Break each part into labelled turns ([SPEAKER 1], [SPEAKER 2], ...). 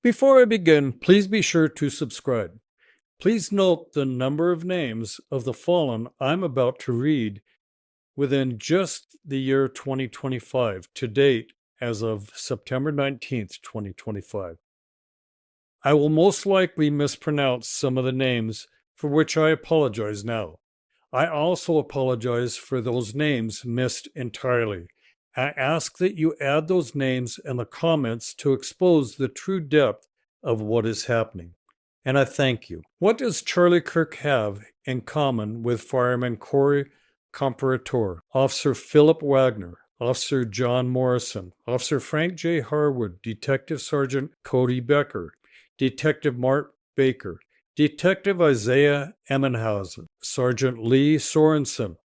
[SPEAKER 1] Before I begin, please be sure to subscribe. Please note the number of names of the fallen I'm about to read within just the year 2025 to date as of September 19th, 2025. I will most likely mispronounce some of the names, for which I apologize now. I also apologize for those names missed entirely. I ask that you add those names in the comments to expose the true depth of what is happening. And I thank you. What does Charlie Kirk have in common with Fireman Corey Comparator, Officer Philip Wagner, Officer John Morrison, Officer Frank J. Harwood, Detective Sergeant Cody Becker, Detective Mark Baker, Detective Isaiah Emmenhausen, Sergeant Lee Sorensen,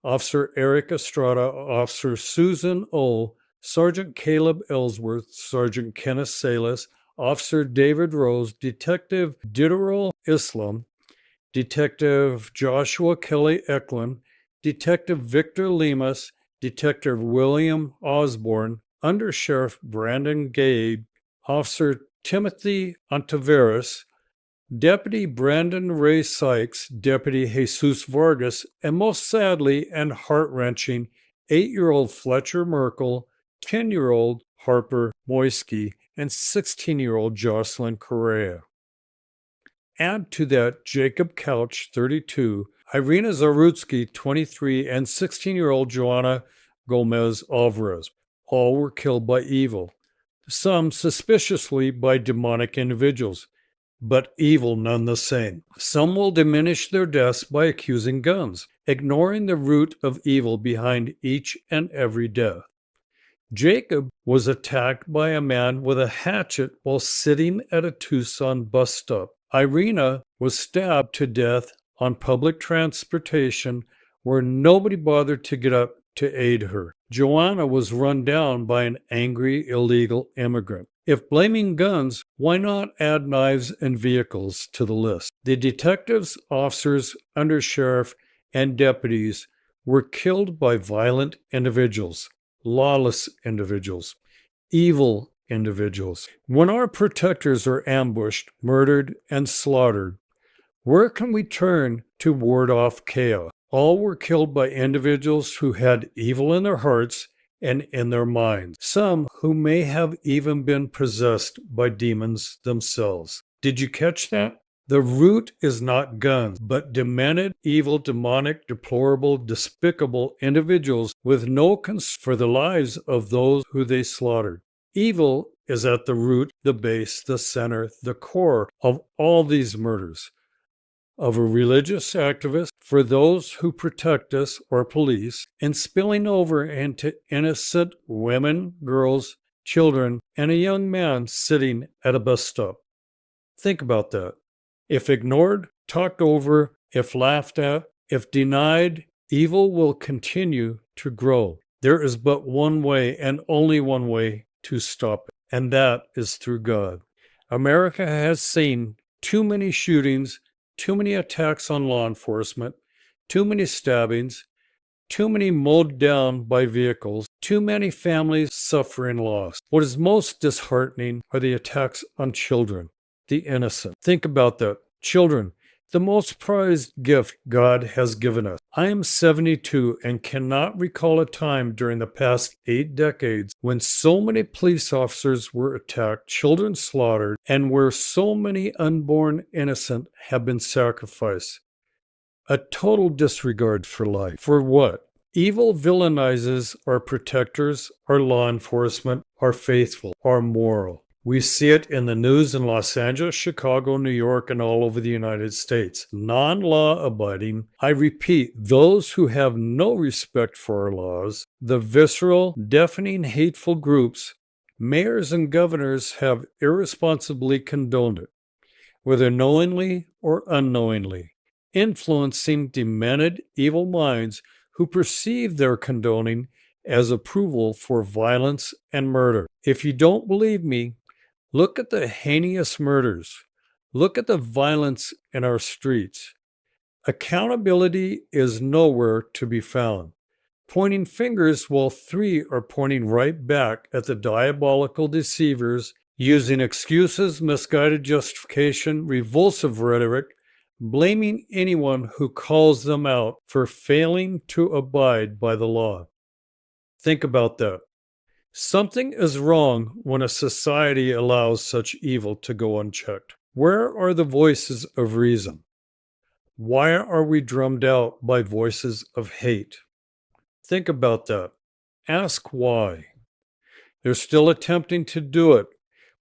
[SPEAKER 1] Officer Eric Estrada, Officer Susan O., Sergeant Caleb Ellsworth, Sergeant Kenneth Salas, Officer David Rose, Detective Diderol Islam, Detective Joshua Kelly Eklund, Detective Victor Lemus, Detective William Osborne, Undersheriff Brandon Gabe, Officer Timothy Ontiveros, Deputy Brandon Ray Sykes, Deputy Jesus Vargas, and most sadly and heart-wrenching, 8-year-old Fletcher Merkel, 10-year-old Harper Moisky, and 16-year-old Jocelyn Correa. Add to that Jacob Couch, 32, Irina Zarutsky, 23, and 16-year-old Joanna Gomez Alvarez. All were killed by evil, some suspiciously by demonic individuals, but evil none the same. Some will diminish their deaths by accusing guns, ignoring the root of evil behind each and every death. Jacob was attacked by a man with a hatchet while sitting at a Tucson bus stop. Irina was stabbed to death on public transportation where nobody bothered to get up to aid her. Joanna was run down by an angry illegal immigrant. If blaming guns, why not add knives and vehicles to the list? The detectives, officers, undersheriff, and deputies were killed by violent individuals, lawless individuals, evil individuals. When our protectors are ambushed, murdered, and slaughtered, where can we turn to ward off chaos? All were killed by individuals who had evil in their hearts and in their minds, some who may have even been possessed by demons themselves. Did you catch that? The root is not guns, but demented, evil, demonic, deplorable, despicable individuals with no concern for the lives of those who they slaughtered. Evil is at the root, the base, the center, the core of all these murders. Of a religious activist for those who protect us or police, and spilling over into innocent women, girls, children, and a young man sitting at a bus stop. Think about that. If ignored, talked over, if laughed at, if denied, evil will continue to grow. There is but one way and only one way to stop it, and that is through God. America has seen too many shootings, too many attacks on law enforcement, too many stabbings, too many mowed down by vehicles, too many families suffering loss. What is most disheartening are the attacks on children, the innocent. Think about that. Children, the most prized gift God has given us. I am 72 and cannot recall a time during the past 8 decades when so many police officers were attacked, children slaughtered, and where so many unborn innocent have been sacrificed. A total disregard for life. For what? Evil villainizes our protectors, our law enforcement, our faithful, our moral. We see it in the news in Los Angeles, Chicago, New York, and all over the United States. Non-law abiding, I repeat, those who have no respect for our laws, the visceral, deafening, hateful groups, mayors and governors have irresponsibly condoned it, whether knowingly or unknowingly, influencing demented, evil minds who perceive their condoning as approval for violence and murder. If you don't believe me, look at the heinous murders. Look at the violence in our streets. Accountability is nowhere to be found. Pointing fingers while 3 are pointing right back at the diabolical deceivers using excuses, misguided justification, revulsive rhetoric, blaming anyone who calls them out for failing to abide by the law. Think about that. Something is wrong when a society allows such evil to go unchecked. Where are the voices of reason? Why are we drummed out by voices of hate? Think about that. Ask why. They're still attempting to do it.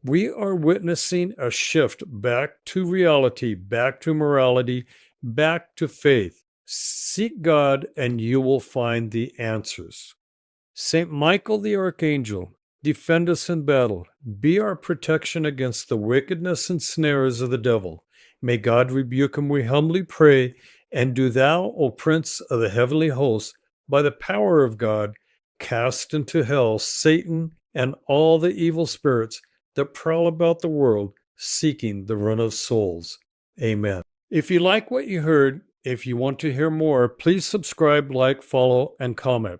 [SPEAKER 1] We are witnessing a shift back to reality, back to morality, back to faith. Seek God and you will find the answers. Saint Michael the Archangel, defend us in battle. Be our protection against the wickedness and snares of the devil. May God rebuke him, we humbly pray. And do thou, O Prince of the heavenly hosts, by the power of God, cast into hell Satan and all the evil spirits that prowl about the world seeking the ruin of souls. Amen. If you like what you heard, if you want to hear more, please subscribe, like, follow, and comment.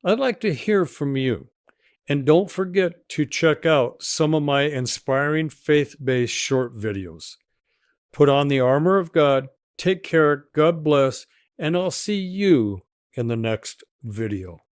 [SPEAKER 1] I'd like to hear from you. And don't forget to check out some of my inspiring faith-based short videos. Put on the armor of God, take care, God bless, and I'll see you in the next video.